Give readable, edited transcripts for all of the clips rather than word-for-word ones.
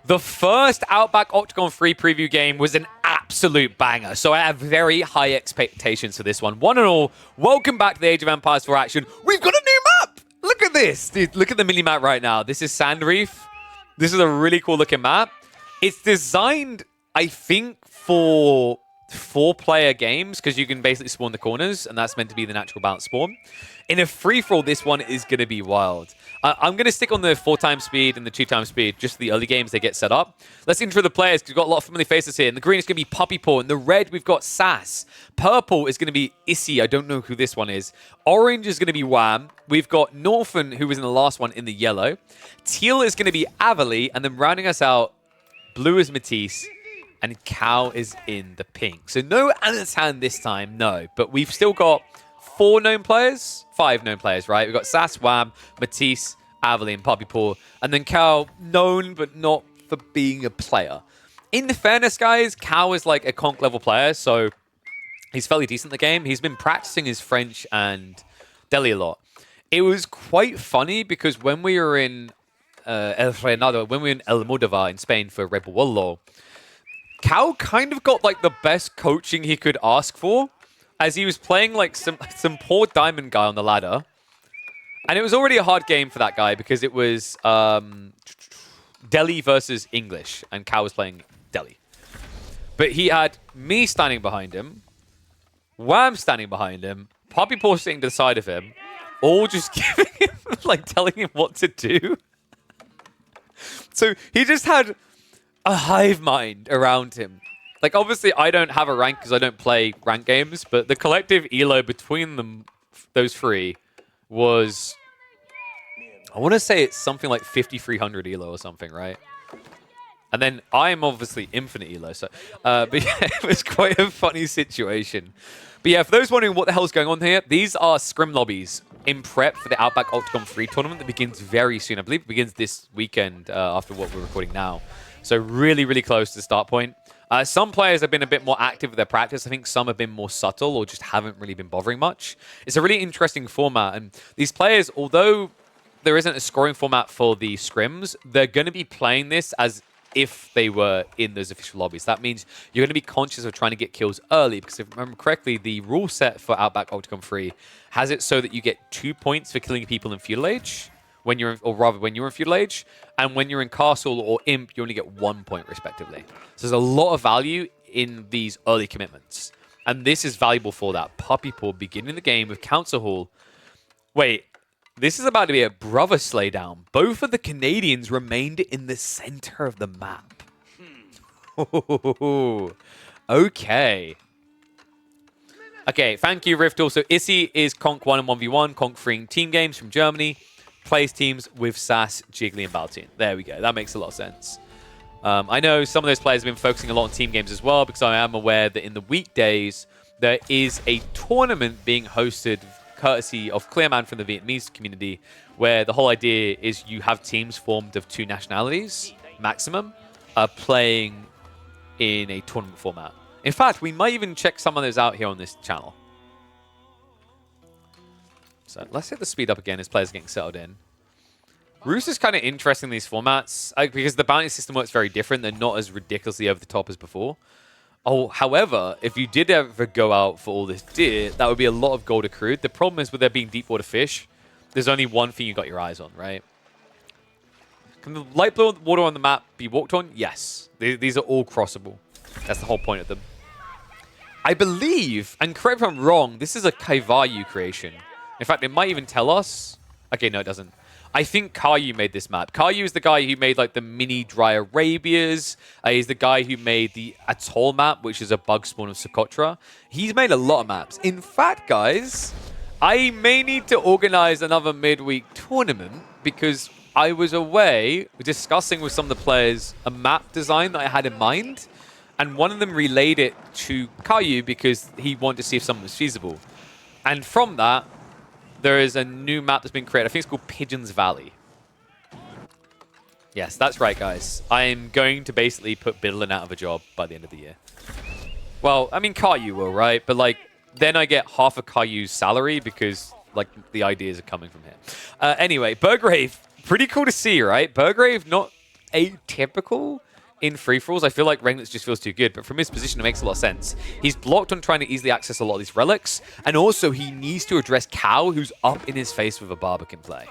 The first Outback Octagon 3 preview game was an absolute banger, so I have very high expectations for this one. One and all, welcome back to the Age of Empires 4 action. We've got a new map! Look at this! Dude, look at the mini-map right now. This is Sand Reef. This is a really cool looking map. It's designed, I think, for 4-player games, because you can basically spawn the corners, and that's meant to be the natural bounce spawn. In a free-for-all, this one is going to be wild. I'm going to stick on the 4x speed and the 2x speed, just the early games they get set up. Let's intro the players, because we've got a lot of familiar faces here. In the green, it's going to be Puppy Paw. In the red, we've got Sass. Purple is going to be Issy. I don't know who this one is. Orange is going to be Wham. We've got Northern, who was in the last one, in the yellow. Teal is going to be Avali. And then rounding us out, blue is Matisse. And Cow is in the pink. So no Anatan this time, no. But we've still got 4 known players, 5 known players, right? We've got Sass, Wham, Matisse, Avali, and Puppy Paw. And then Cow, known but not for being a player. In fairness, guys, Cow is like a conk level player, so he's fairly decent in the game. He's been practicing his French and Delhi a lot. It was quite funny because when we were in El Modovar in Spain for Red Bull World Law, Cow kind of got like the best coaching he could ask for, as he was playing like some poor diamond guy on the ladder. And it was already a hard game for that guy because it was Delhi versus English, and Cow was playing Delhi. But he had me standing behind him, Wham standing behind him, Puppy Paw sitting to the side of him, all just giving him, like telling him what to do. So he just had a hive mind around him. Like, obviously, I don't have a rank because I don't play rank games, but the collective elo between them, those 3, was, I want to say it's something like 5,300 elo or something, right? And then I'm obviously infinite elo, so, but yeah, it was quite a funny situation. But yeah, for those wondering what the hell's going on here, these are scrim lobbies in prep for the Outback Octagon 3 tournament that begins very soon. I believe it begins this weekend after what we're recording now. So really, really close to the start point. Some players have been a bit more active with their practice. I think some have been more subtle or just haven't really been bothering much. It's a really interesting format. And these players, although there isn't a scoring format for the scrims, they're going to be playing this as if they were in those official lobbies. That means you're going to be conscious of trying to get kills early, because if I remember correctly, the rule set for Outback Octagon 3 has it so that you get 2 points for killing people in Feudal Age, when you're in Feudal Age, and when you're in Castle or Imp, you only get 1 point respectively. So there's a lot of value in these early commitments, and this is valuable for that. Puppy Paw beginning the game with Council Hall. Wait, this is about to be a brother slaydown. Both of the Canadians remained in the center of the map. Okay. Okay, thank you, Riftle. So Issy is Conk 1 and 1v1, Conk freeing team games from Germany. Plays teams with Sass, Jiggly, and Byzantine. There we go. That makes a lot of sense. I know some of those players have been focusing a lot on team games as well, because I am aware that in the weekdays, there is a tournament being hosted courtesy of Clearman from the Vietnamese community, where the whole idea is you have teams formed of 2 nationalities, maximum, playing in a tournament format. In fact, we might even check some of those out here on this channel. So let's hit the speed up again as players are getting settled in. Roost is kind of interesting in these formats because the bounty system works very different. They're not as ridiculously over the top as before. Oh, however, if you did ever go out for all this deer, that would be a lot of gold accrued. The problem is with there being deep water fish, there's only one thing you got your eyes on, right? Can the light blue water on the map be walked on? Yes. These are all crossable. That's the whole point of them. I believe, and correct me if I'm wrong, this is a Kaivayu creation. In fact, it might even tell us. Okay, no, it doesn't. I think Caillou made this map. Caillou is the guy who made like the mini dry Arabias. He's the guy who made the Atoll map, which is a bug spawn of Socotra. He's made a lot of maps. In fact, guys, I may need to organize another midweek tournament because I was away discussing with some of the players a map design that I had in mind. And one of them relayed it to Caillou because he wanted to see if something was feasible. And from that, there is a new map that's been created. I think it's called Pigeons Valley. Yes, that's right, guys. I am going to basically put Biddlin out of a job by the end of the year. Well, I mean, Caillou will, right? But, like, then I get half of Caillou's salary because, like, the ideas are coming from him. Anyway, Burgrave, pretty cool to see, right? Burgrave, not atypical in free-for-alls. I feel like Ringlets just feels too good, but from his position, it makes a lot of sense. He's blocked on trying to easily access a lot of these relics, and also he needs to address Cow, who's up in his face with a Barbican play.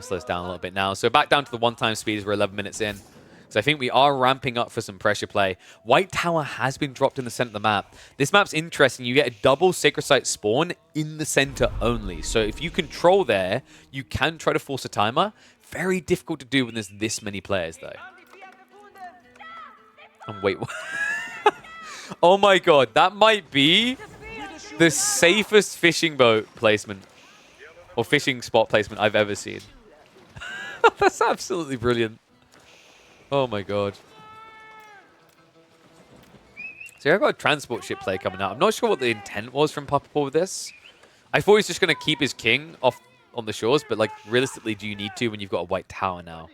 Slow us down a little bit now. So back down to the one-time speed as we're 11 minutes in. So I think we are ramping up for some pressure play. White Tower has been dropped in the center of the map. This map's interesting. You get a double Sacred Site spawn in the center only. So if you control there, you can try to force a timer. Very difficult to do when there's this many players, though. And wait. Oh my god. That might be the safest fishing boat placement or fishing spot placement I've ever seen. That's absolutely brilliant. Oh my god. So I've got a transport ship play coming out. I'm not sure what the intent was from Puppy Paw with this. I thought he was just going to keep his king off on the shores, but like realistically, do you need to when you've got a white tower now?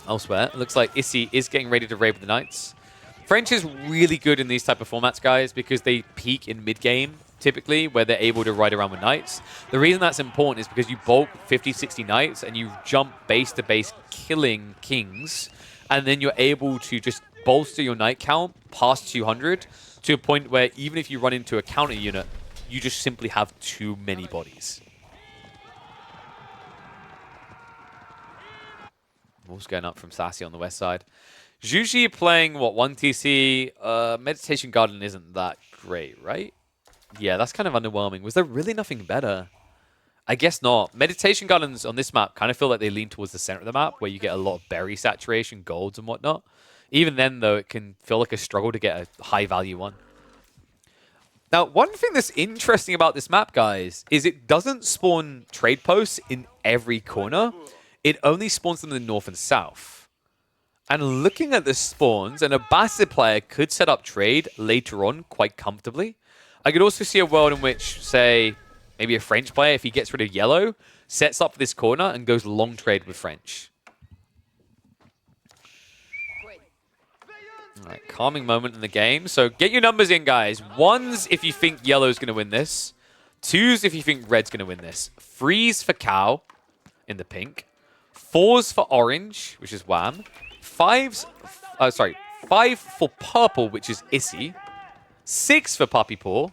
Elsewhere, it looks like Issy is getting ready to raid with the knights. French is really good in these type of formats, guys, because they peak in mid-game, typically, where they're able to ride around with knights. The reason that's important is because you bulk 50, 60 knights, and you jump base to base, killing kings, and then you're able to just bolster your knight count past 200 to a point where even if you run into a counter unit, you just simply have too many bodies. What's going up from Sassy on the west side? Juji playing, what, 1 TC? Meditation Garden isn't that great, right? Yeah, that's kind of underwhelming. Was there really nothing better? I guess not. Meditation Gardens on this map kind of feel like they lean towards the center of the map, where you get a lot of berry saturation, golds and whatnot. Even then, though, it can feel like a struggle to get a high-value one. Now, one thing that's interesting about this map, guys, is it doesn't spawn trade posts in every corner. It only spawns them in the north and south. And looking at the spawns, an Abbasid player could set up trade later on quite comfortably. I could also see a world in which, say, maybe a French player, if he gets rid of yellow, sets up this corner and goes long trade with French. All right, calming moment in the game. So get your numbers in, guys. 1s if you think yellow's going to win this. 2s if you think red's going to win this. 3s for cow in the pink. 4s for orange, which is Wham. 5 for purple, which is Issy. 6 for Puppy Paw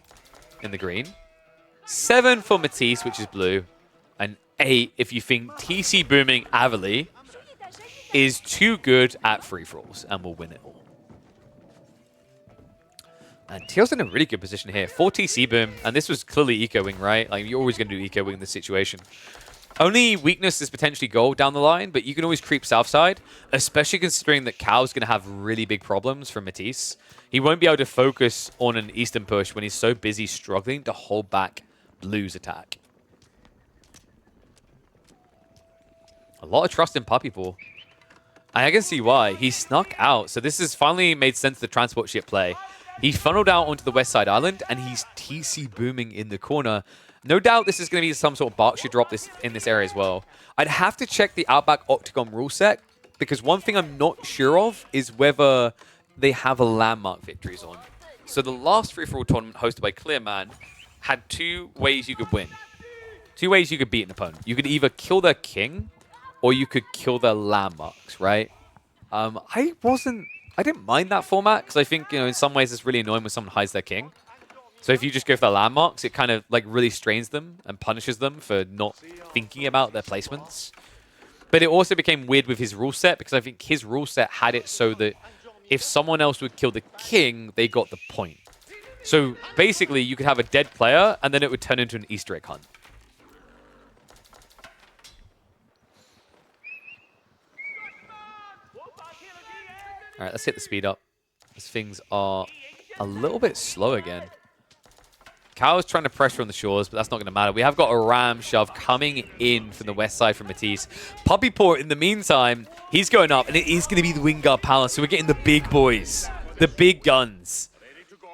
in the green. 7 for Matisse, which is blue. And 8 if you think TC booming Avali is too good at free-for-alls and will win it all. And Teal's in a really good position here. 4 TC boom, and this was clearly eco-wing, right? Like, you're always going to do eco-wing in this situation. Only weakness is potentially gold down the line, but you can always creep south side, especially considering that Cow's going to have really big problems from Matisse. He won't be able to focus on an eastern push when he's so busy struggling to hold back Blue's attack. A lot of trust in Puppy Paw. I can see why. He snuck out, so this has finally made sense the transport ship play. He funneled out onto the west side island, and he's TC booming in the corner. No doubt this is going to be some sort of Berkshire drop in this area as well. I'd have to check the Outback Octagon rule set, because one thing I'm not sure of is whether they have a landmark victories on. So the last free-for-all tournament hosted by Clearman had 2 ways you could win. 2 ways you could beat an opponent. You could either kill their king, or you could kill their landmarks, right? I didn't mind that format, because I think, in some ways it's really annoying when someone hides their king. So if you just go for the landmarks, it kind of like really strains them and punishes them for not thinking about their placements. But it also became weird with his rule set, because I think his rule set had it so that if someone else would kill the king, they got the point. So basically, you could have a dead player, and then it would turn into an Easter egg hunt. All right, let's hit the speed up, because things are a little bit slow again. Cow is trying to pressure on the shores, but that's not going to matter. We have got a ram shove coming in from the west side from Matisse. Puppy Paw, in the meantime, he's going up, and it is going to be the Wingard Palace. So we're getting the big boys, the big guns,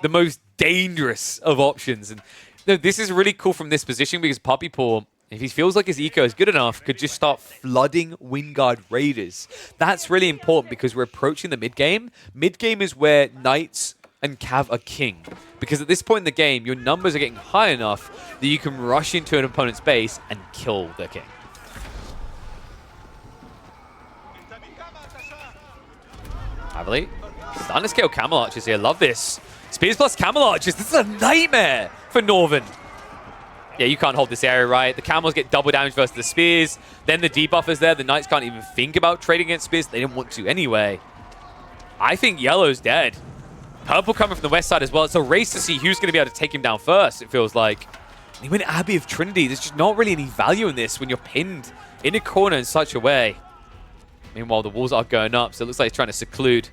the most dangerous of options. And this is really cool from this position, because Puppy Paw, if he feels like his eco is good enough, could just start flooding Wingard Raiders. That's really important, because we're approaching the mid-game. Mid-game is where Knights and Cav are king. Because at this point in the game, your numbers are getting high enough that you can rush into an opponent's base and kill their king. Abbasid starting to scale camel archers here. Love this. Spears plus camel archers. This is a nightmare for Northern. Yeah, you can't hold this area, right? The camels get double damage versus the spears. Then the debuff is there. The knights can't even think about trading against spears. They didn't want to anyway. I think yellow's dead. Purple coming from the west side as well. It's a race to see who's going to be able to take him down first, it feels like. And he went Abbey of Trinity. There's just not really any value in this when you're pinned in a corner in such a way. Meanwhile, the walls are going up, so it looks like he's trying to seclude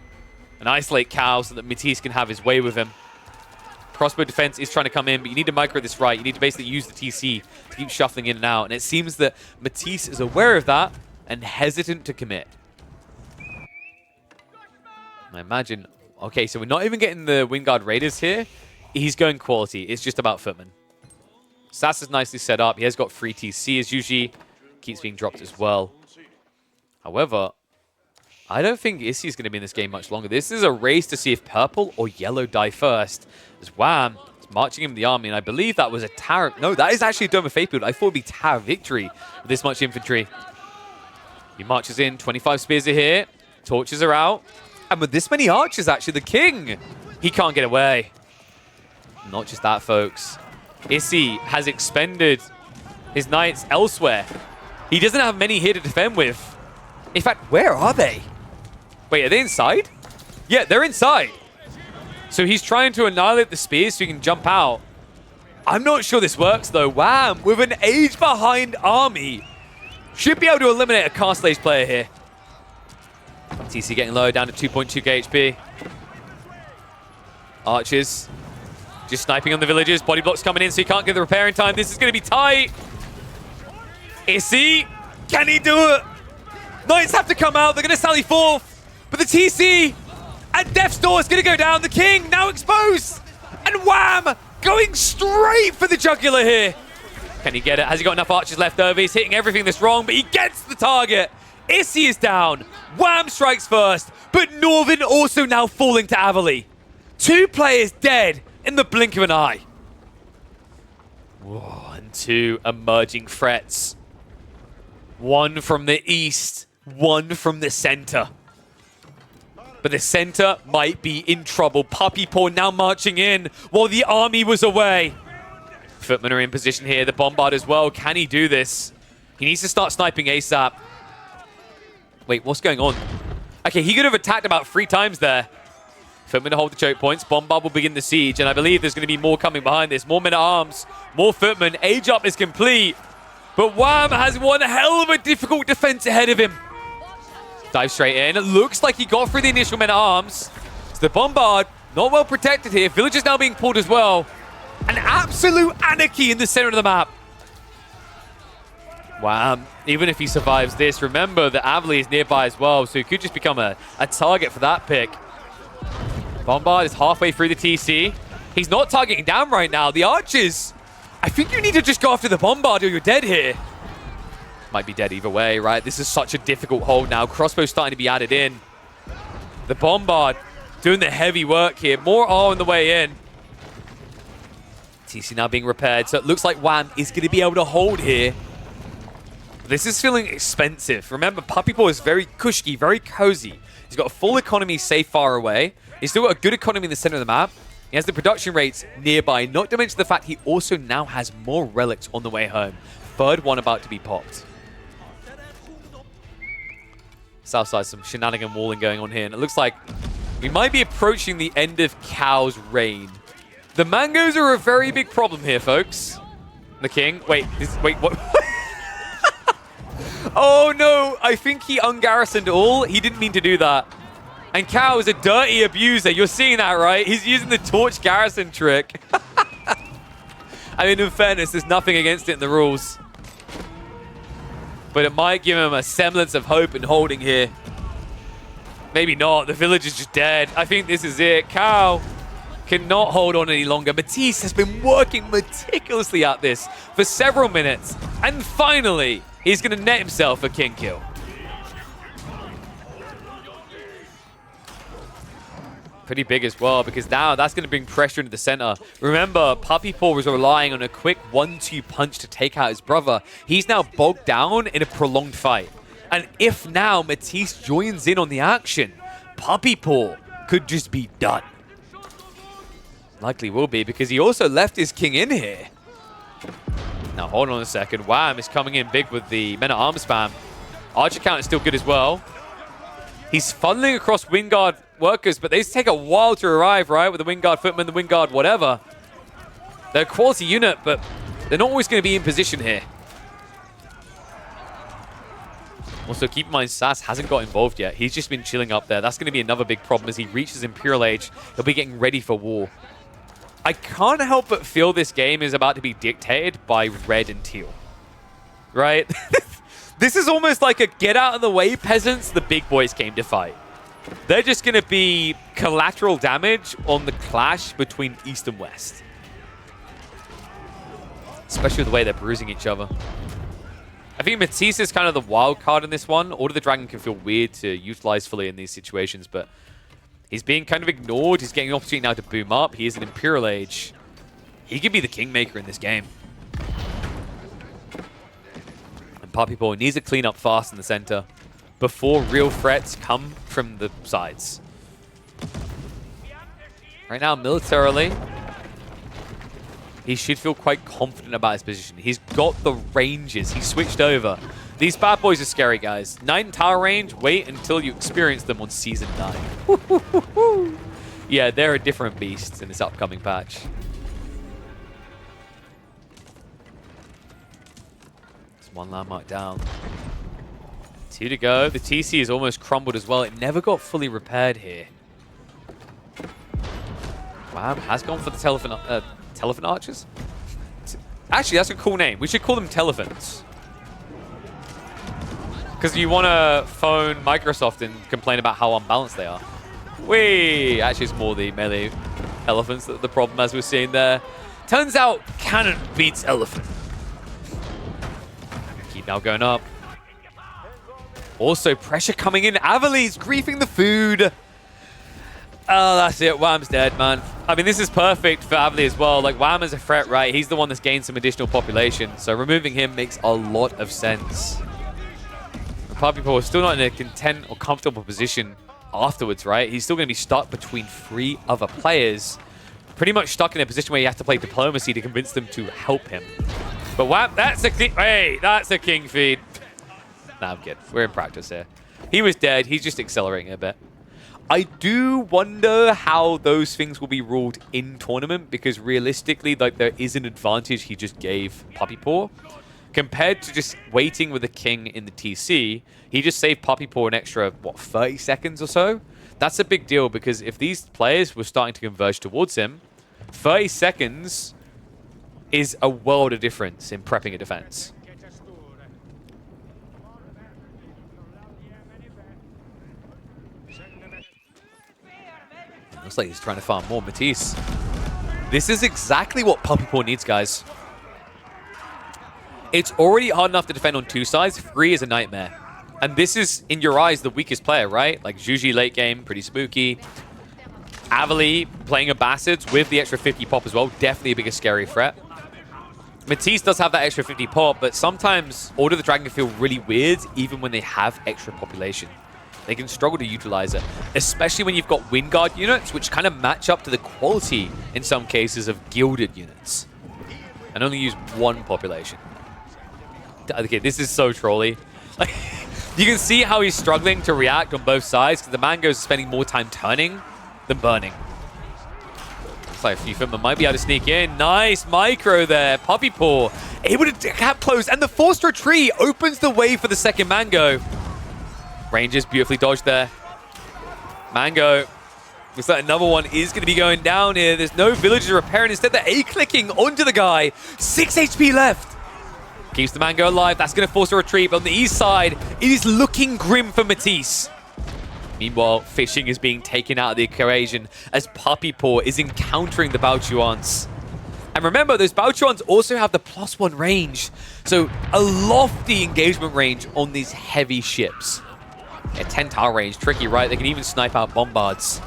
and isolate Cal so that Matisse can have his way with him. Crossbow defense is trying to come in, but you need to micro this right. You need to basically use the TC to keep shuffling in and out. And it seems that Matisse is aware of that and hesitant to commit. I imagine... Okay, so we're not even getting the Wingard Raiders here. He's going quality. It's just about footmen. Sass is nicely set up. He has got free TC as usual. Keeps being dropped as well. However, I don't think Issy is going to be in this game much longer. This is a race to see if purple or yellow die first. As Wham is marching in the army, and I believe that was a Tower... No, that is actually a Dome of Faith build. I thought it would be Tower Victory with this much infantry. He marches in. 25 spears are here. Torches are out. And with this many archers, actually, the king, he can't get away. Not just that, folks. Issy has expended his knights elsewhere. He doesn't have many here to defend with. In fact, where are they? Wait, are they inside? Yeah, they're inside. So he's trying to annihilate the spears so he can jump out. I'm not sure this works, though. Wham! With an age-behind army. Should be able to eliminate a Castle Age player here. TC getting low, down to 2.2k HP. Archers just sniping on the villagers. Body blocks coming in, so he can't get the repair in time. This is going to be tight. Issy, can he do it? Knights have to come out. They're going to sally forth. But the TC and Death's Door is going to go down. The king now exposed. And wham! Going straight for the jugular here. Can he get it? Has he got enough archers left over? He's hitting everything that's wrong, but he gets the target. Issy is down. Wham strikes first. But Northern also now falling to Avali. 2 players dead in the blink of an eye. Whoa, and 2 emerging threats. 1 from the east, 1 from the center. But the center might be in trouble. Puppy Paw now marching in while the army was away. Footmen are in position here. The Bombard as well. Can he do this? He needs to start sniping ASAP. Wait, what's going on? Okay, he could have attacked about 3 times there. Footmen to hold the choke points. Bombard will begin the siege, and I believe there's going to be more coming behind this. More men-at-arms, more footmen. Age up is complete. But Wham has one hell of a difficult defense ahead of him. Dive straight in. It looks like he got through the initial men-at-arms. So the Bombard, not well protected here. Villagers now being pulled as well. An absolute anarchy in the center of the map. Wham. Even if he survives this, remember that Avali is nearby as well, so he could just become a target for that pick. Bombard is halfway through the TC. He's not targeting down right now. The archers, I think you need to just go after the Bombard or you're dead here. Might be dead either way, right? This is such a difficult hold now. Crossbow's starting to be added in. The Bombard doing the heavy work here. More are on the way in. TC now being repaired, so it looks like Wham is going to be able to hold here. This is feeling expensive. Remember, Puppy Paw is very cushy, very cozy. He's got a full economy safe far away. He's still got a good economy in the center of the map. He has the production rates nearby, not to mention the fact he also now has more relics on the way home. 3rd one about to be popped. Southside, some shenanigan walling going on here, and it looks like we might be approaching the end of Cow's reign. The mangoes are a very big problem here, folks. The king, wait, what? Oh no, I think he ungarrisoned all. He didn't mean to do that. And Cow is a dirty abuser. You're seeing that, right? He's using the torch garrison trick. I mean, in fairness, there's nothing against it in the rules. But it might give him a semblance of hope and holding here. Maybe not. The village is just dead. I think this is it. Cow cannot hold on any longer. Matisse has been working meticulously at this for several minutes. And finally, he's going to net himself a king kill. Pretty big as well, because now that's going to bring pressure into the center. Remember, Puppy Paw was relying on a quick 1-2 punch to take out his brother. He's now bogged down in a prolonged fight. And if now Matisse joins in on the action, Puppy Paw could just be done. Likely will be, because he also left his king in here. Now, hold on a second. Wham is coming in big with the men-at-arms spam. Archer count is still good as well. He's funneling across Wingard workers, but they take a while to arrive, right? With the Wingard footman, the Wingard whatever. They're a quality unit, but they're not always going to be in position here. Also, keep in mind, Sass hasn't got involved yet. He's just been chilling up there. That's going to be another big problem as he reaches Imperial Age. He'll be getting ready for war. I can't help but feel this game is about to be dictated by red and teal. Right? This is almost like a get out of the way, peasants. The big boys came to fight. They're just going to be collateral damage on the clash between East and West. Especially the way they're bruising each other. I think Matisse is kind of the wild card in this one. Order the Dragon can feel weird to utilize fully in these situations, but he's being kind of ignored. He's getting an opportunity now to boom up. He is an Imperial Age. He could be the kingmaker in this game. And Puppy Paw needs to clean up fast in the center before real threats come from the sides. Right now, militarily, he should feel quite confident about his position. He's got the ranges. He switched over. These bad boys are scary, guys. Night and Tower range, wait until you experience them on Season 9. Yeah, they're a different beast in this upcoming patch. It's one landmark down. 2 to go. The TC is almost crumbled as well. It never got fully repaired here. Wow, has gone for the Telephant Archers? Actually, that's a cool name. We should call them Telephants. Because you want to phone Microsoft and complain about how unbalanced they are. Whee! Actually, it's more the melee elephants that the problem, as we're seeing there. Turns out, cannon beats elephant. Keep now going up. Also, pressure coming in. Avali's griefing the food. Oh, that's it. Wham's dead, man. I mean, this is perfect for Abbasid as well. Like, Wham is a threat, right? He's the one that's gained some additional population. So removing him makes a lot of sense. Puppy Paw is still not in a content or comfortable position afterwards, right? He's still going to be stuck between 3 other players. Pretty much stuck in a position where you have to play diplomacy to convince them to help him. But Wham, that's a king. Hey, that's a king feed. Nah, I'm kidding. We're in practice here. He was dead. He's just accelerating a bit. I do wonder how those things will be ruled in tournament, because realistically, like, there is an advantage he just gave Puppy Paw. Compared to just waiting with a king in the TC, he just saved Puppy Paw an extra, what, 30 seconds or so? That's a big deal, because if these players were starting to converge towards him, 30 seconds is a world of difference in prepping a defense. Looks like he's trying to farm more Matisse. This is exactly what Puppy Paw needs, guys. It's already hard enough to defend on 2 sides. 3 is a nightmare. And this is, in your eyes, the weakest player, right? Like, Juji late game, pretty spooky. Avali playing Abbasids with the extra 50 pop as well. Definitely a bigger scary threat. Matisse does have that extra 50 pop, but sometimes Order the Dragon can feel really weird even when they have extra population. They can struggle to utilize it, especially when you've got Wingard units, which kind of match up to the quality, in some cases, of gilded units. And only use 1 population. Okay, this is so trolly. Like, you can see how he's struggling to react on both sides, because the Mango's spending more time turning than burning. Looks like a few Finman might be able to sneak in. Nice micro there. Puppy Paw able to cap close, and the forced retreat opens the way for the second Mango. Rangers beautifully dodged there. Mango. Looks like another one is going to be going down here. There's no villagers to repair, and instead they're A-clicking onto the guy. 6 HP left. Keeps the Mango alive. That's going to force a retreat. But on the east side, it is looking grim for Matisse. Meanwhile, fishing is being taken out of the equation as Puppy Paw is encountering the Baochuans. And remember, those Baochuans also have the +1 range. So a lofty engagement range on these heavy ships. Yeah, 10 tower range, tricky, right? They can even snipe out bombards.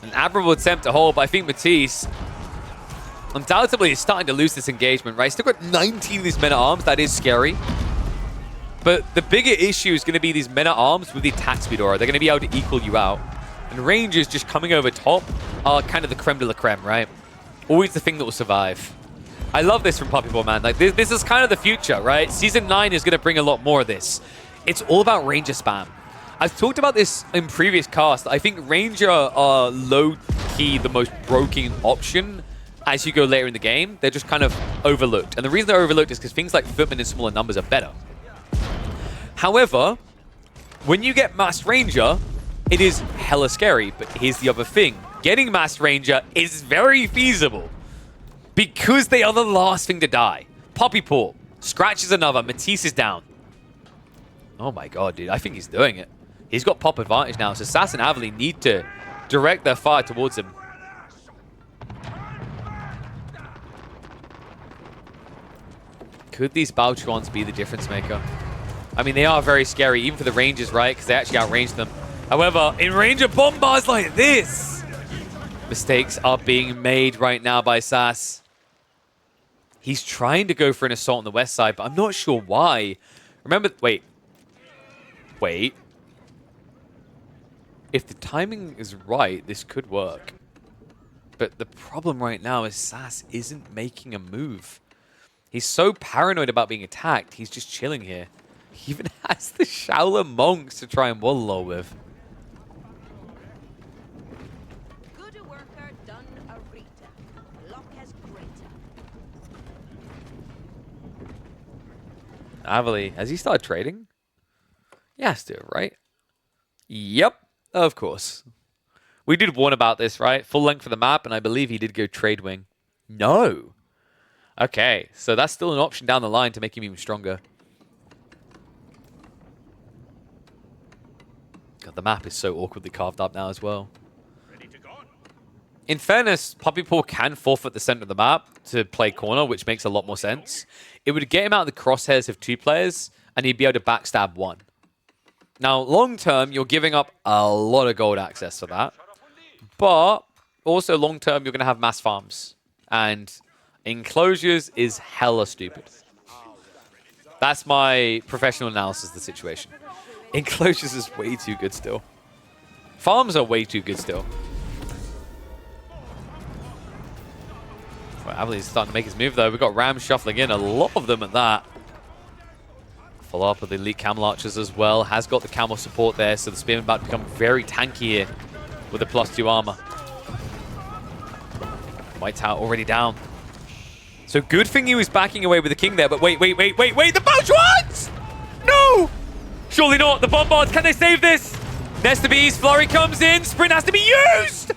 An admirable attempt to hold, but I think Matisse undoubtedly is starting to lose this engagement, right? Still got 19 of these men-at-arms. That is scary. But the bigger issue is going to be these men-at-arms with the attack speed aura. They're going to be able to equal you out. And Rangers just coming over top are kind of the creme de la creme, right? Always the thing that will survive. I love this from Puppy Boy, man. Like, this is kind of the future, right? Season 9 is going to bring a lot more of this. It's all about Ranger spam. I've talked about this in previous casts. I think Ranger are low-key the most broken option as you go later in the game. They're just kind of overlooked. And the reason they're overlooked is because things like Footmen in smaller numbers are better. However, when you get Masked Ranger, it is hella scary. But here's the other thing. Getting Masked Ranger is very feasible because they are the last thing to die. Puppy Paw scratches another. Matisse is down. Oh my god, dude. I think he's doing it. He's got pop advantage now, so Sass and Averly need to direct their fire towards him. Could these Balchuans be the difference maker? I mean, they are very scary, even for the Rangers, right? Because they actually outrange them. However, in Ranger bombards like this, mistakes are being made right now by Sass. He's trying to go for an assault on the west side, but I'm not sure why. Remember, wait. If the timing is right, this could work. But the problem right now is Sass isn't making a move. He's so paranoid about being attacked, he's just chilling here. He even has the Shaolin monks to try and wall with. Good worker done a Rita. Luck has greater. Averly, has he started trading? Yeah, has to, right? Yep, of course. We did warn about this, right? Full length of the map, and I believe he did go trade wing. No. Okay, so that's still an option down the line to make him even stronger. God, the map is so awkwardly carved up now as well. In fairness, Puppy Paw can forfeit the center of the map to play corner, which makes a lot more sense. It would get him out of the crosshairs of 2 players, and he'd be able to backstab 1. Now, long term, you're giving up a lot of gold access for that. But also long term, you're going to have mass farms. And enclosures is hella stupid. That's my professional analysis of the situation. Enclosures is way too good still. Farms are way too good still. Well, Averly's starting to make his move though. We've got Ram shuffling in, a lot of them at that. Follow up with the elite camel archers as well. Has got the camel support there, so the spearman about to become very tanky here with the +2 armor. White Tower already down. So good thing he was backing away with the king there, but wait, the Balchuans! No! Surely not, the bombards, can they save this? Nesta Beast, flurry comes in, sprint has to be used!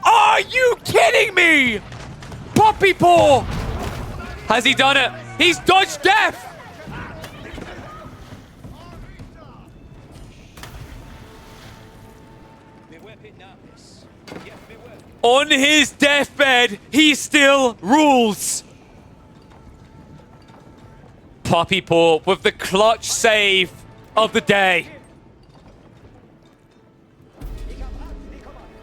Are you kidding me? Puppy Paw! Has he done it? He's dodged death! On his deathbed, he still rules. Puppy Paw with the clutch save of the day.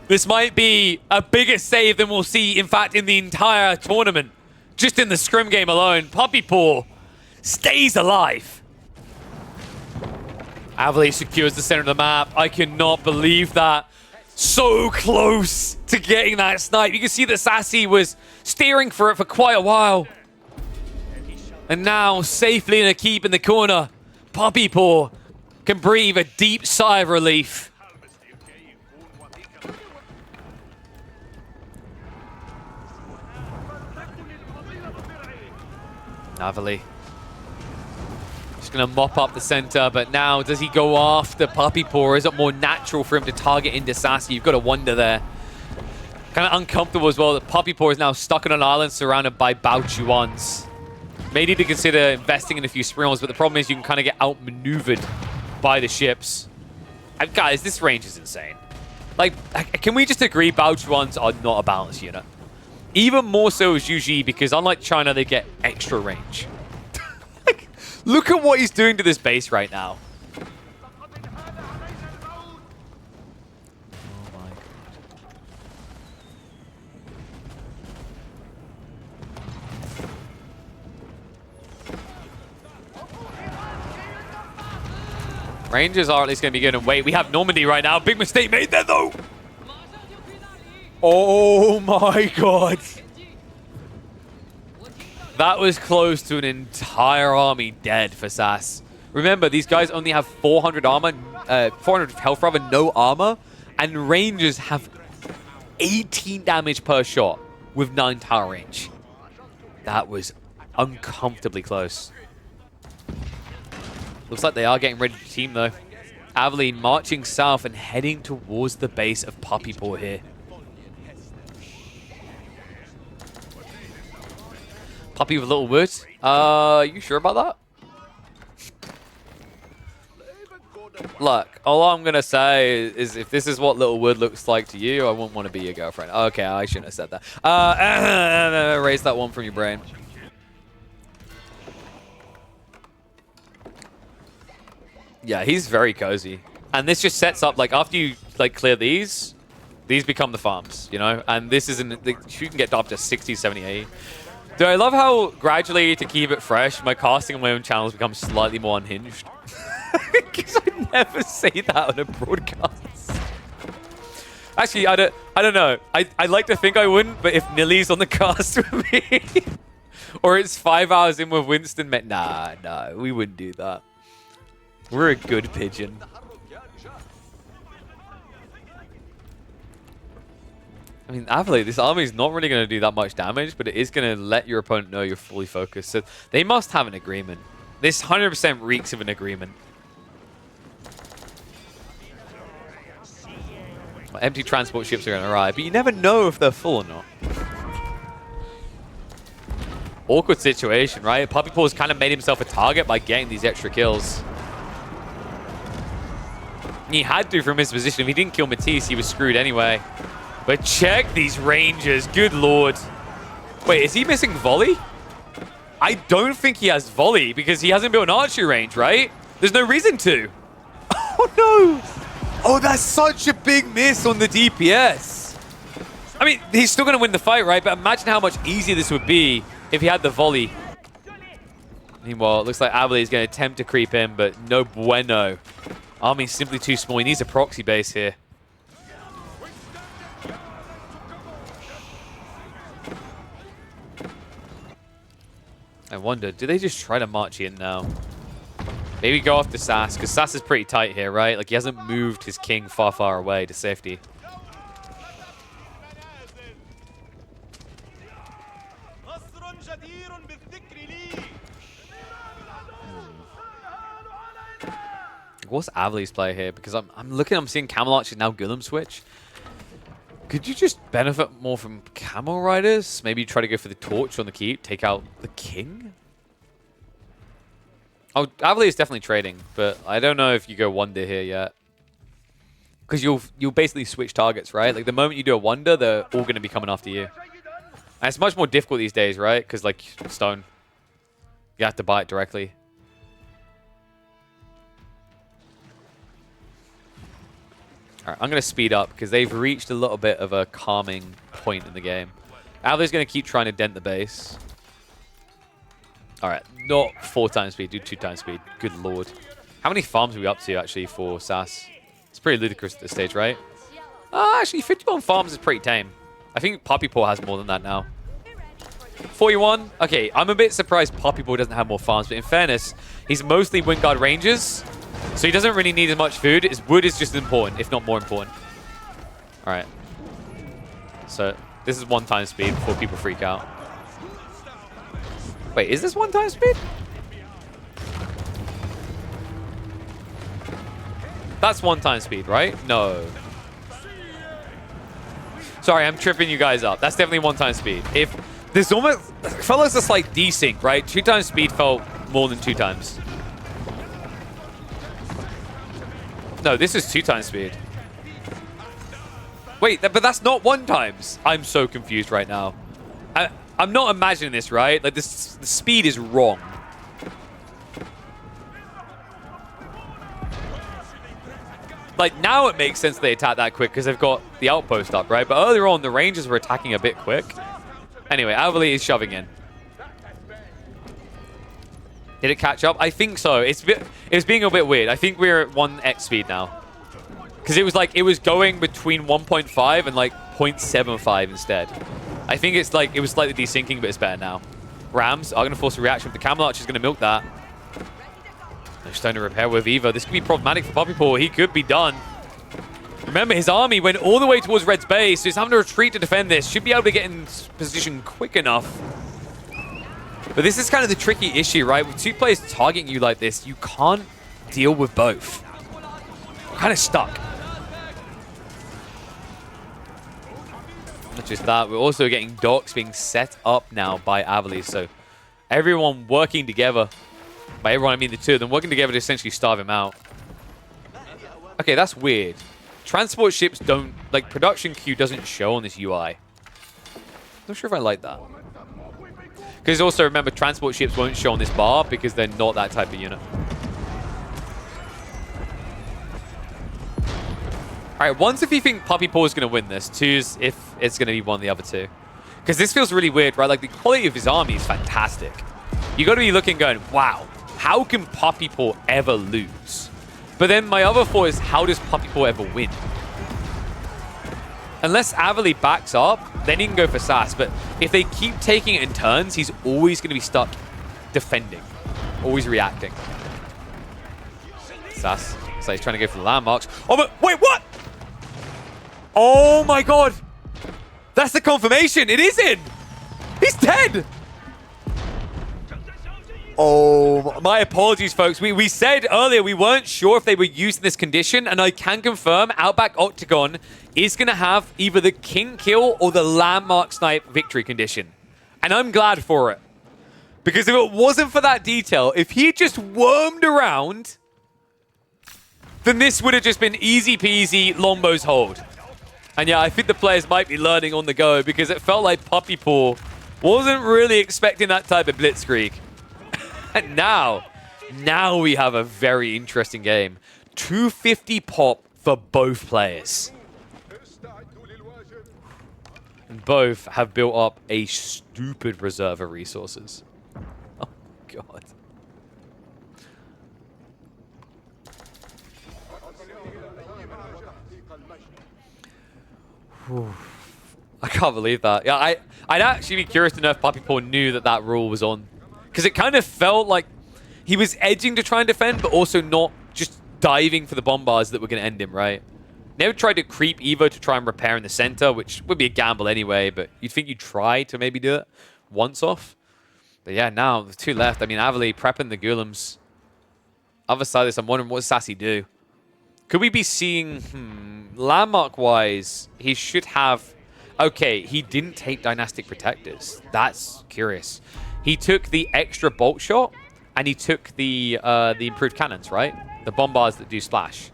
This might be a bigger save than we'll see, in fact, in the entire tournament. Just in the scrim game alone, Puppy Paw stays alive. Averly secures the center of the map. I cannot believe that. So close to getting that snipe. You can see that Sassy was steering for it for quite a while. And now, safely in a keep in the corner, Puppy Paw can breathe a deep sigh of relief. Averly. Just going to mop up the center, but now does he go after Puppy Paw? Is it more natural for him to target into Sassy? You've got to wonder there. Kind of uncomfortable as well that Puppy Paw is now stuck on an island surrounded by Balchuans. May need to consider investing in a few sprinklers, but the problem is you can kind of get outmaneuvered by the ships. And guys, this range is insane. Like, can we just agree Balchuans are not a balanced unit? Even more so as UG, because unlike China, they get extra range. Look at what he's doing to this base right now. Oh my god. Rangers are at least going to be good. And wait, we have Normandy right now. Big mistake made there, though. Oh, my God. That was close to an entire army dead for Sass. Remember, these guys only have 400 armor, 400 health rather, no armor. And Rangers have 18 damage per shot with 9 tower range. That was uncomfortably close. Looks like they are getting ready to team, though. Abbey marching south and heading towards the base of Puppypaw here. Puppy with Little Wood. You sure about that? Look, all I'm going to say is if this is what Little Wood looks like to you, I wouldn't want to be your girlfriend. Okay, I shouldn't have said that. Erase that one from your brain. Yeah, he's very cozy. And this just sets up, like, after you, like, clear these become the farms, you know? And this isn't, you can get up to 60, 70, 80. Dude, I love how gradually, to keep it fresh, my casting on my own channel has become slightly more unhinged. Because I never say that on a broadcast. Actually, I don't know. I like to think I wouldn't, but if Nilly's on the cast with me, or it's 5 hours in with Winston, nah, we wouldn't do that. We're a good pigeon. I mean, Abbey, this army is not really going to do that much damage, but it is going to let your opponent know you're fully focused. So they must have an agreement. This 100% reeks of an agreement. Well, empty transport ships are going to arrive, but you never know if they're full or not. Awkward situation, right? Puppypaw's kind of made himself a target by getting these extra kills. He had to from his position. If he didn't kill Matisse, he was screwed anyway. But check these Rangers. Good lord. Wait, is he missing volley? I don't think he has volley because he hasn't built an archery range, right? There's no reason to. Oh, no. Oh, that's such a big miss on the DPS. I mean, he's still going to win the fight, right? But imagine how much easier this would be if he had the volley. Meanwhile, it looks like Abbey is going to attempt to creep in, but no bueno. Army's simply too small. He needs a proxy base here. I wonder, do they just try to march in now? Maybe go after Sass, because Sass is pretty tight here, right? Like, he hasn't moved his king far away to safety. What's Abbey's play here? Because I'm seeing Camelot is now Gullum switch. Could you just benefit more from Camel Riders? Maybe try to go for the torch on the keep, take out the king? Oh, Abbey is definitely trading, but I don't know if you go wonder here yet. Because you'll basically switch targets, right? Like the moment you do a wonder, they're all going to be coming after you. And it's much more difficult these days, right? Because like stone, you have to buy it directly. All right, I'm going to speed up because they've reached a little bit of a calming point in the game. Abbey's going to keep trying to dent the base. All right, not 4 times speed, do 2 times speed. Good lord. How many farms are we up to actually for Sass? It's pretty ludicrous at this stage, right? Actually, 51 farms is pretty tame. I think Puppypaw has more than that now. 41? Okay, I'm a bit surprised Puppypaw doesn't have more farms, but in fairness, he's mostly Wingguard Rangers. So he doesn't really need as much food. His wood is just important, if not more important. All right. So this is 1 time speed before people freak out. Wait, is this 1 time speed? That's 1 time speed, right? No. Sorry, I'm tripping you guys up. That's definitely 1 time speed. If this almost felt like a slight desync, right? 2 times speed felt more than 2 times. No, this is 2 times speed. Wait, but that's not 1 times. I'm so confused right now. I'm not imagining this, right? Like, the speed is wrong. Like, now it makes sense they attack that quick because they've got the outpost up, right? But earlier on, the Rangers were attacking a bit quick. Anyway, Abbey is shoving in. Did it catch up? I think so. It was being a bit weird. I think we're at 1x speed now. Because it was like, it was going between 1.5 and like 0.75 instead. I think it's like, it was slightly desyncing, but it's better now. Rams are going to force a reaction. The Camel Archer is going to milk that. They're starting to repair with Eva. This could be problematic for Puppy Paw. He could be done. Remember, his army went all the way towards Red's base, so he's having to retreat to defend this. Should be able to get in position quick enough. But this is kind of the tricky issue, right? With two players targeting you like this, you can't deal with both. You're kind of stuck. Not just that, we're also getting docks being set up now by Abbasid, so everyone working together. By everyone, I mean the two of them working together to essentially starve him out. Okay, that's weird. Transport ships don't, like, production queue doesn't show on this UI. Not sure if I like that. Because also, remember, transport ships won't show on this bar because they're not that type of unit. Alright, one's if you think Puppy Paw is going to win this. Two's if it's going to be one of the other two. Because this feels really weird, right? Like, the quality of his army is fantastic. You got to be looking going, wow, how can Puppy Paw ever lose? But then my other thought is, how does Puppy Paw ever win? Unless Abbasid backs up, then he can go for Sass. But if they keep taking it in turns, he's always going to be stuck defending. Always reacting. Sass. So he's trying to go for the landmarks. Oh, but wait, what? Oh my god. That's the confirmation. It is in. He's dead. Oh, my apologies, folks. We said earlier we weren't sure if they were using this condition, and I can confirm Outback Octagon is going to have either the King Kill or the Landmark Snipe victory condition. And I'm glad for it. Because if it wasn't for that detail, if he just wormed around, then this would have just been easy peasy Lombo's hold. And yeah, I think the players might be learning on the go because it felt like Puppy Paw wasn't really expecting that type of blitzkrieg. And now we have a very interesting game. 250 pop for both players. And both have built up a stupid reserve of resources. Oh, God. Whew. I can't believe that. Yeah, I'd actually be curious to know if Puppy Paw knew that that rule was on. Because it kind of felt like he was edging to try and defend, but also not just diving for the bombards that were going to end him, right? Never tried to creep Evo to try and repair in the center, which would be a gamble anyway, but you'd think you'd try to maybe do it once off. But yeah, now, the two left. I mean, Avali prepping the Ghoulems. Other side of this, I'm wondering, what does Sassy do? Could we be seeing, landmark-wise, he should have... Okay, he didn't take Dynastic Protectors. That's curious. He took the extra bolt shot, and he took the improved cannons, right? The bombards that do splash.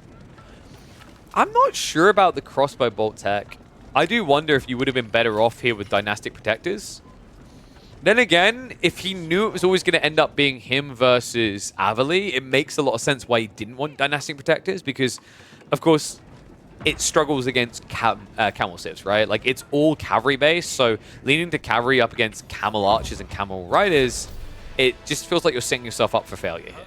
I'm not sure about the crossbow bolt tech. I do wonder if you would have been better off here with Dynastic Protectors. Then again, if he knew it was always going to end up being him versus Avali, it makes a lot of sense why he didn't want Dynastic Protectors, because, of course, it struggles against camel civs, right? Like, it's all cavalry-based, so leaning to cavalry up against camel archers and camel riders, it just feels like you're setting yourself up for failure here.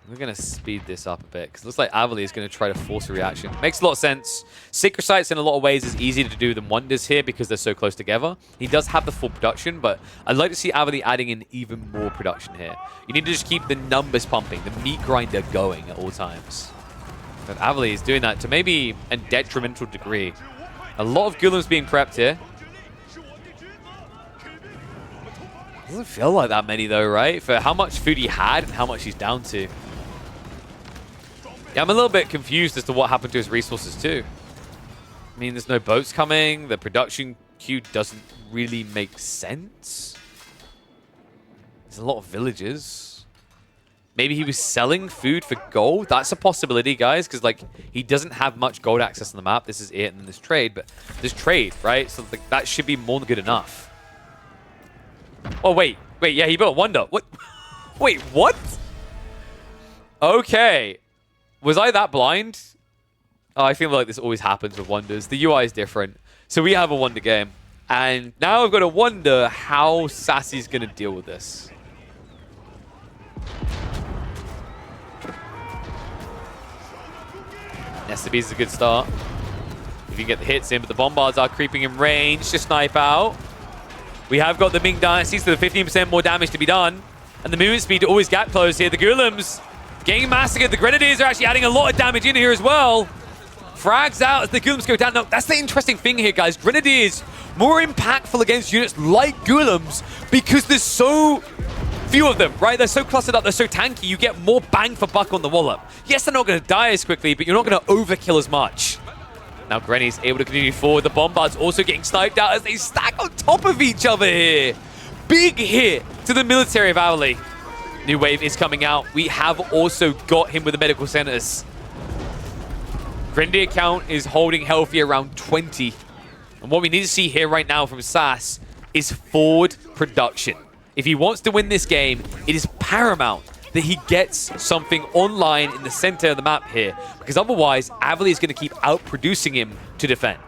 We're going to speed this up a bit, because it looks like Avali is going to try to force a reaction. Makes a lot of sense. Sacred Sites, in a lot of ways, is easier to do than Wonders here, because they're so close together. He does have the full production, but I'd like to see Avali adding in even more production here. You need to just keep the numbers pumping, the meat grinder going at all times. But Avali is doing that to maybe a detrimental degree. A lot of Ghoulems being prepped here. Doesn't feel like that many, though, right? For how much food he had and how much he's down to. Yeah, I'm a little bit confused as to what happened to his resources too. I mean, there's no boats coming. The production queue doesn't really make sense. There's a lot of villages. Maybe he was selling food for gold. That's a possibility, guys, because like he doesn't have much gold access on the map. This is it, and then there's trade, but there's trade, right? So like, that should be more than good enough. Oh wait, yeah, he built a wonder. What? Wait, what? Okay. Was I that blind? Oh, I feel like this always happens with Wonders. The UI is different. So we have a Wonder game. And now I've got to wonder how Sassy's going to deal with this. Abbasid is a good start. If you can get the hits in, but the Bombards are creeping in range to snipe out. We have got the Ming Dynasties, so the 15% more damage to be done. And the movement speed to always gap close here. The Ghoulims getting massacred. The Grenadiers are actually adding a lot of damage in here as well. Frags out as the Ghoulims go down. Now, that's the interesting thing here, guys. Grenadiers more impactful against units like Ghoulims because there's so few of them, right? They're so clustered up, they're so tanky, you get more bang for buck on the wallop. Yes, they're not going to die as quickly, but you're not going to overkill as much. Now Grenny's able to continue forward. The Bombards also getting sniped out as they stack on top of each other here. Big hit to the military of Avali. New wave is coming out. We have also got him with the medical centers. Grenadier count is holding healthy around 20. And what we need to see here right now from Sass is forward production. If he wants to win this game, it is paramount that he gets something online in the center of the map here, because otherwise, Avali is going to keep outproducing him to defend.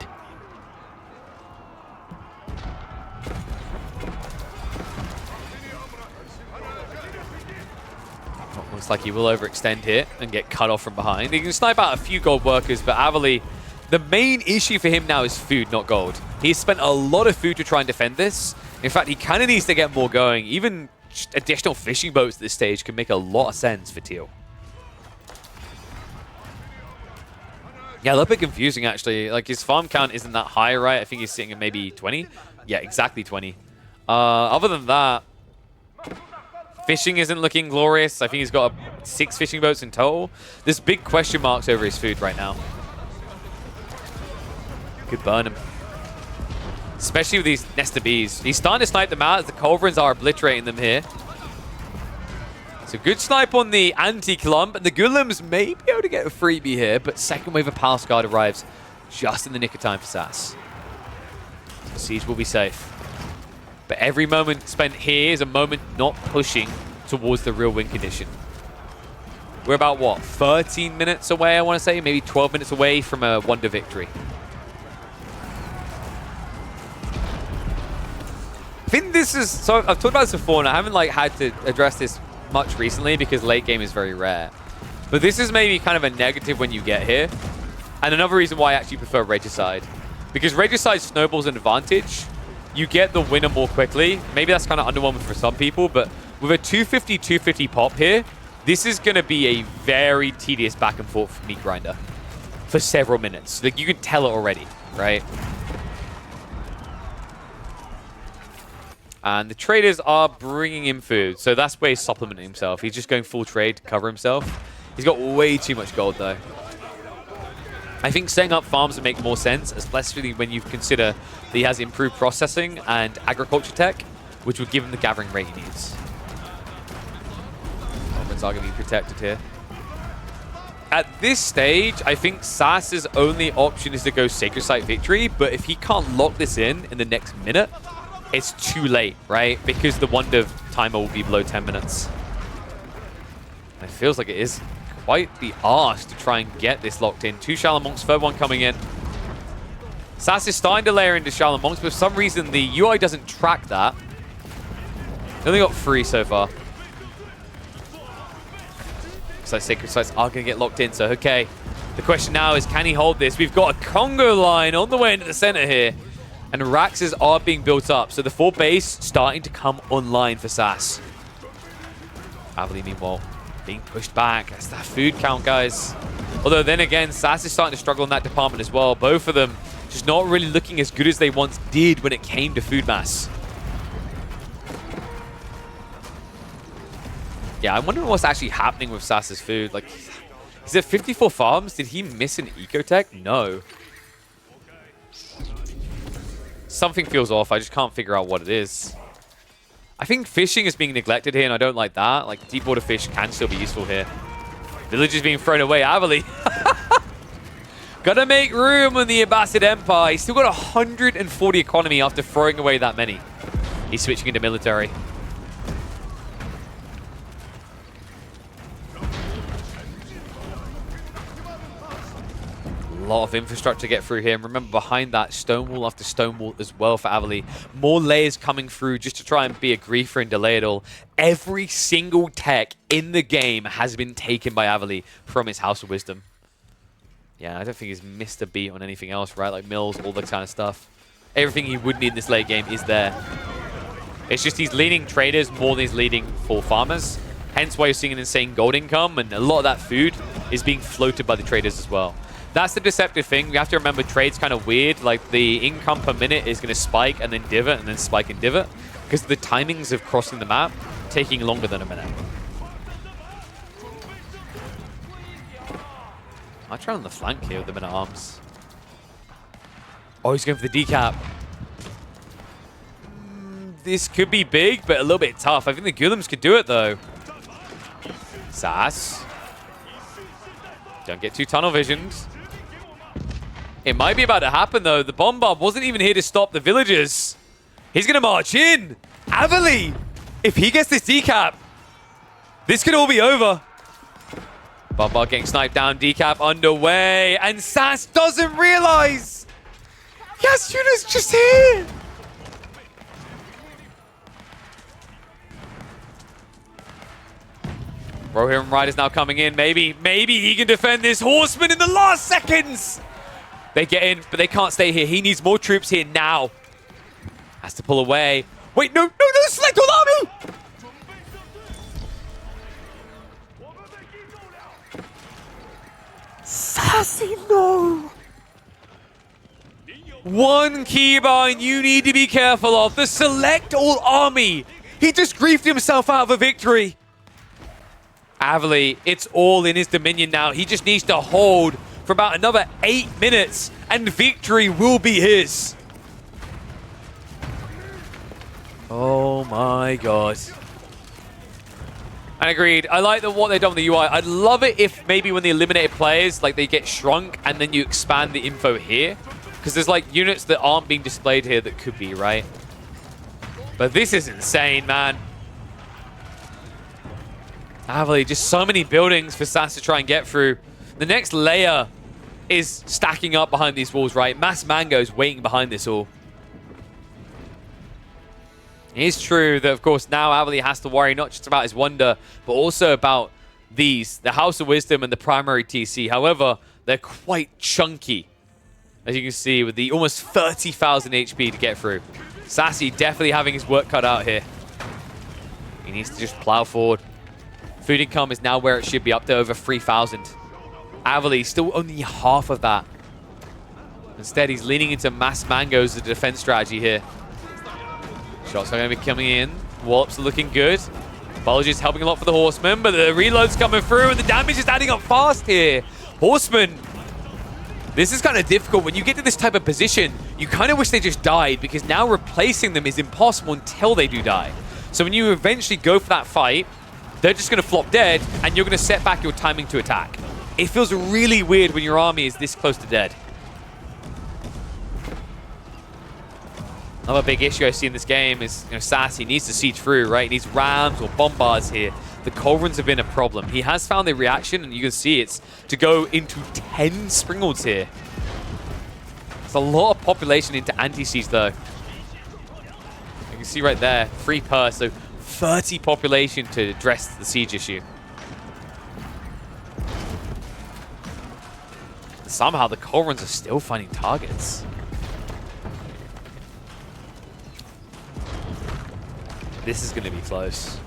Looks like he will overextend here and get cut off from behind. He can snipe out a few gold workers, but Avali, the main issue for him now is food, not gold. He's spent a lot of food to try and defend this. In fact, he kind of needs to get more going. Even additional fishing boats at this stage can make a lot of sense for Teal. Yeah, a little bit confusing, actually. Like, his farm count isn't that high, right? I think he's sitting at maybe 20. Yeah, exactly 20. Other than that, fishing isn't looking glorious. I think he's got 6 fishing boats in total. There's big question marks over his food right now. Could burn him. Especially with these Nesta Bees. He's starting to snipe them out as the Culverins are obliterating them here. So good snipe on the anti-clump, and the Ghoulims may be able to get a freebie here, but second wave of Palace Guard arrives just in the nick of time for Sass. So Siege will be safe. But every moment spent here is a moment not pushing towards the real win condition. We're about, what, 13 minutes away, I want to say? Maybe 12 minutes away from a Wonder victory. I think this is, so I've talked about this before, and I haven't had to address this much recently because late game is very rare. But this is maybe kind of a negative when you get here. And another reason why I actually prefer Regicide. Because Regicide snowballs an advantage. You get the winner more quickly. Maybe that's kind of underwhelming for some people, but with a 250-250 pop here, this is going to be a very tedious back and forth meat grinder for several minutes. Like, you can tell it already, right? And the traders are bringing in food, so that's where he's supplementing himself. He's just going full trade to cover himself. He's got way too much gold, though. I think setting up farms would make more sense, especially when you consider that he has improved processing and agriculture tech, which would give him the gathering rate he needs. Ottomans are going to be protected here. At this stage, I think Sass's only option is to go Sacred Site Victory, but if he can't lock this in the next minute, it's too late, right? Because the Wonder timer will be below 10 minutes. It feels like it is quite the ask to try and get this locked in. 2 Shallow Monks, third one coming in. Sass is starting to layer into Shallow Monks, but for some reason the UI doesn't track that. They only got 3 so far. Looks like Sacred Sites are going to get locked in, so okay. The question now is, can he hold this? We've got a Congo line on the way into the center here. And Raxes are being built up, so the 4 base starting to come online for Sass. Avali, meanwhile, being pushed back. That's that food count, guys. Although then again, Sass is starting to struggle in that department as well. Both of them just not really looking as good as they once did when it came to food mass. Yeah, I'm wondering what's actually happening with Sass's food. Like, is it 54 farms? Did he miss an ecotech? No. Something feels off. I just can't figure out what it is. I think fishing is being neglected here, and I don't like that. Like, deep water fish can still be useful here. Village is being thrown away. Avali. Gotta make room on the Abbasid Empire. He's still got 140 economy after throwing away that many. He's switching into military. A lot of infrastructure to get through here. And remember, behind that, stonewall after stonewall as well for Abbasid. More layers coming through just to try and be a griefer and delay it all. Every single tech in the game has been taken by Abbasid from his House of Wisdom. Yeah, I don't think he's missed a beat on anything else, right? Like mills, all that kind of stuff. Everything he would need in this late game is there. It's just he's leading traders more than he's leading for farmers. Hence why you're seeing an insane gold income, and a lot of that food is being floated by the traders as well. That's the deceptive thing. We have to remember trade's kind of weird. Like the income per minute is going to spike and then divot and then spike and divot because the timings of crossing the map taking longer than a minute. I try on the flank here with the men-at-arms. Oh, he's going for the decap. This could be big, but a little bit tough. I think the Ghulams could do it, though. Sass. Don't get too tunnel visioned. It might be about to happen, though. The Bombard wasn't even here to stop the villagers. He's going to march in. Abbasid, if he gets this decap, this could all be over. Bombard getting sniped down, decap underway, and Sass doesn't realize Yasuna's just here. Rohirrim Riders now coming in. Maybe he can defend this horseman in the last seconds. They get in, but they can't stay here. He needs more troops here now. Has to pull away. Wait, no, select all army! Sassy, no! One keybind you need to be careful of. The select all army. He just griefed himself out of a victory. Abbasid, it's all in his dominion now. He just needs to hold for about another 8 minutes, and victory will be his. Oh my god. And agreed. I like what they've done with the UI. I'd love it if maybe when they eliminated players, like they get shrunk and then you expand the info here. Because there's like units that aren't being displayed here that could be, right? But this is insane, man. Abbasid, just so many buildings for Sass to try and get through. The next layer is stacking up behind these walls, right? Mass Mango's waiting behind this all. It is true that, of course, now Abbasid has to worry not just about his wonder, but also about these, the House of Wisdom and the primary TC. However, they're quite chunky, as you can see, with the almost 30,000 HP to get through. Sassy definitely having his work cut out here. He needs to just plow forward. Food income is now where it should be, up to over 3,000. Abbasid still only half of that. Instead, he's leaning into Mass Mangoes as a defense strategy here. Shots are going to be coming in. Wallops are looking good. Apologies helping a lot for the Horsemen, but the reload's coming through and the damage is adding up fast here. Horsemen, this is kind of difficult. When you get to this type of position, you kind of wish they just died because now replacing them is impossible until they do die. So when you eventually go for that fight, they're just going to flop dead and you're going to set back your timing to attack. It feels really weird when your army is this close to dead. Another big issue I see in this game is, Sass, he needs to siege through, right? He needs rams or bombards here. The Culverins have been a problem. He has found the reaction, and you can see it's to go into 10 Springalds here. It's a lot of population into anti-siege, though. You can see right there, 3 per, so 30 population to address the siege issue. Somehow the Culverins are still finding targets. This is going to be close.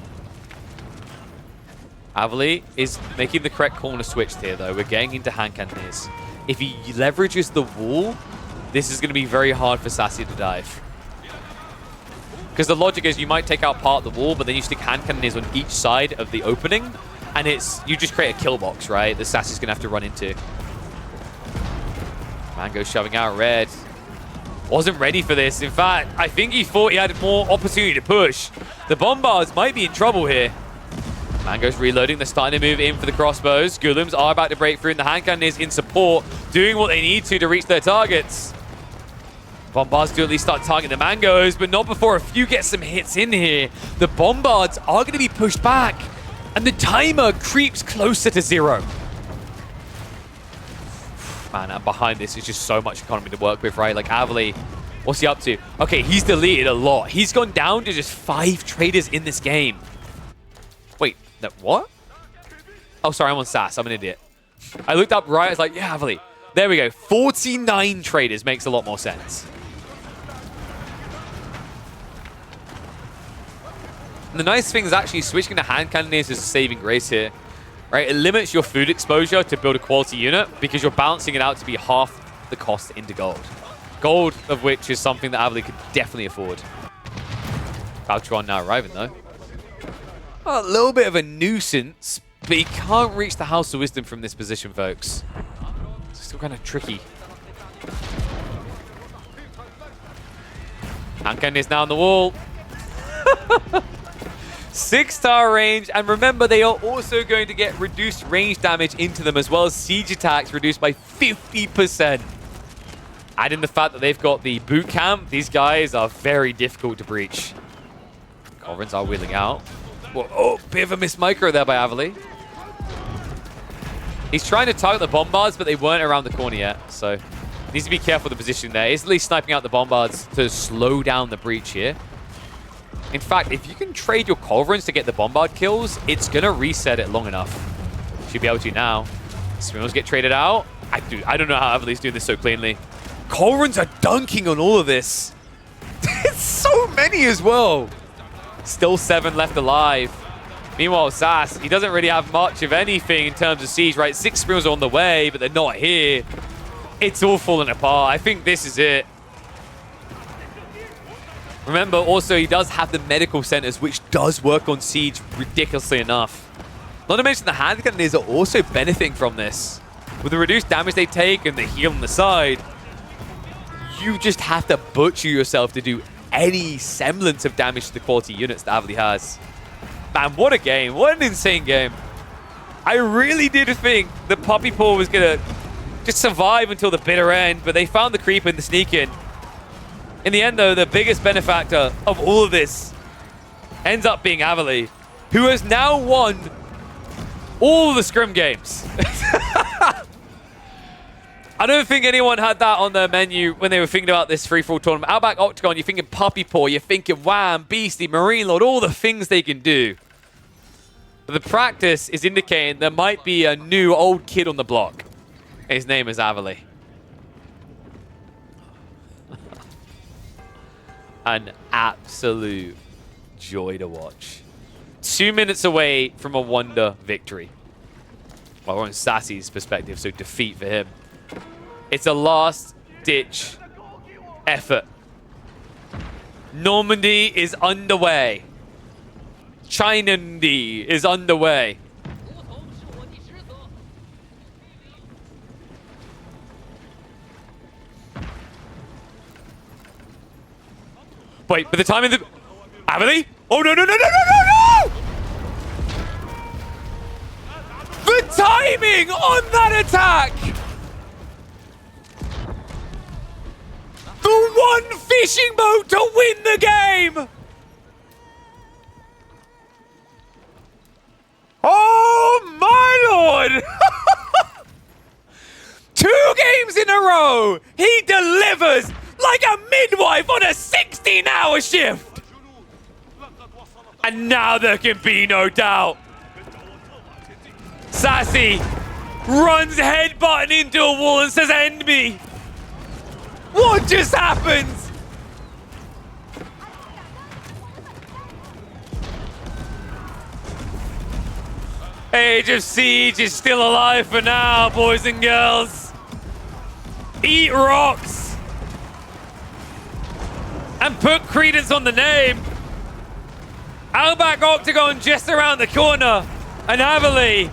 Abbasid is making the correct corner switch here, though. We're getting into hand cannons. If he leverages the wall, this is going to be very hard for Sassy to dive. Because the logic is you might take out part of the wall, but then you stick hand cannons on each side of the opening, and you just create a kill box, right? That Sassy's going to have to run into. Mango shoving out red. Wasn't ready for this. In fact, I think he thought he had more opportunity to push. The Bombards might be in trouble here. Mango's reloading. They're starting to move in for the crossbows. Ghulams are about to break through, and the hand cannon is in support, doing what they need to reach their targets. Bombards do at least start targeting the Mangoes, but not before a few get some hits in here. The Bombards are going to be pushed back, and the timer creeps closer to 0. man. And behind this is just so much economy to work with, right? Like, Avali, what's he up to? Okay, he's deleted a lot. He's gone down to just 5 traders in this game. Wait, what? Oh, sorry, I'm on SAS. I'm an idiot. I looked up right. I was like, yeah, Avali. There we go. 49 traders makes a lot more sense. And the nice thing is actually switching to hand cannoneers is a saving grace here. Right? It limits your food exposure to build a quality unit because you're balancing it out to be half the cost into gold. Gold of which is something that Avali could definitely afford. Valtron now arriving though. A little bit of a nuisance, but he can't reach the House of Wisdom from this position, folks. It's still kind of tricky. Hankan is now on the wall. 6-star range, and remember, they are also going to get reduced range damage into them, as well as siege attacks reduced by 50%. Add in the fact that they've got the boot camp, these guys are very difficult to breach. Culverins are wheeling out. Whoa, oh, bit of a missed micro there by Avali. He's trying to target the bombards, but they weren't around the corner yet, so needs to be careful of the position there. He's at least sniping out the bombards to slow down the breach here. In fact, if you can trade your Culverins to get the bombard kills, it's going to reset it long enough. Should be able to now. Swimmel's get traded out. I don't know how Avali's doing this so cleanly. Culverins are dunking on all of this. It's so many as well. Still 7 left alive. Meanwhile, SAS, he doesn't really have much of anything in terms of siege, right? 6 Sprimmels are on the way, but they're not here. It's all falling apart. I think this is it. Remember, also, he does have the medical centers, which does work on siege ridiculously enough. Not to mention the hand cannoneers are also benefiting from this. With the reduced damage they take and the heal on the side, you just have to butcher yourself to do any semblance of damage to the quality units that Avali has. Man, what a game. What an insane game. I really did think the Puppy Paw was going to just survive until the bitter end, but they found the creep and the sneak in. In the end, though, the biggest benefactor of all of this ends up being Avali, who has now won all the scrim games. I don't think anyone had that on their menu when they were thinking about this free-for-all tournament. Outback Octagon, you're thinking Puppy Paw, you're thinking Wham, Beastie, Marine Lord, all the things they can do. But the practice is indicating there might be a new old kid on the block. His name is Avali. An absolute joy to watch. 2 minutes away from a wonder victory. Well, we're on Sassy's perspective, so defeat for him. It's a last-ditch effort. Normandy is underway. Chinandy is underway. Wait, but the timing of the... Avali? Oh, no, no, no, no, no, no, no! The timing on that attack! The one fishing boat to win the game! Oh, my lord! 2 games in a row! He delivers like a midwife on a 16-hour shift! And now there can be no doubt. Sassy runs headbutting into a wall and says, "End me." What just happened? Age of Siege is still alive for now, boys and girls. Eat rocks. And put credence on the name. Outback Octagon just around the corner. And Avali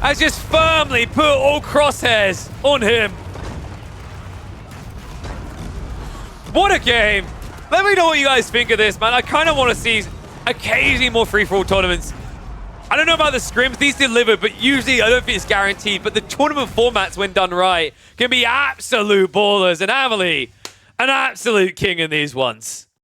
has just firmly put all crosshairs on him. What a game. Let me know what you guys think of this, man. I kind of want to see occasionally more free-for-all tournaments. I don't know about the scrims. These deliver, but usually I don't think it's guaranteed. But the tournament formats, when done right, can be absolute ballers. And Avali, an absolute king in these ones.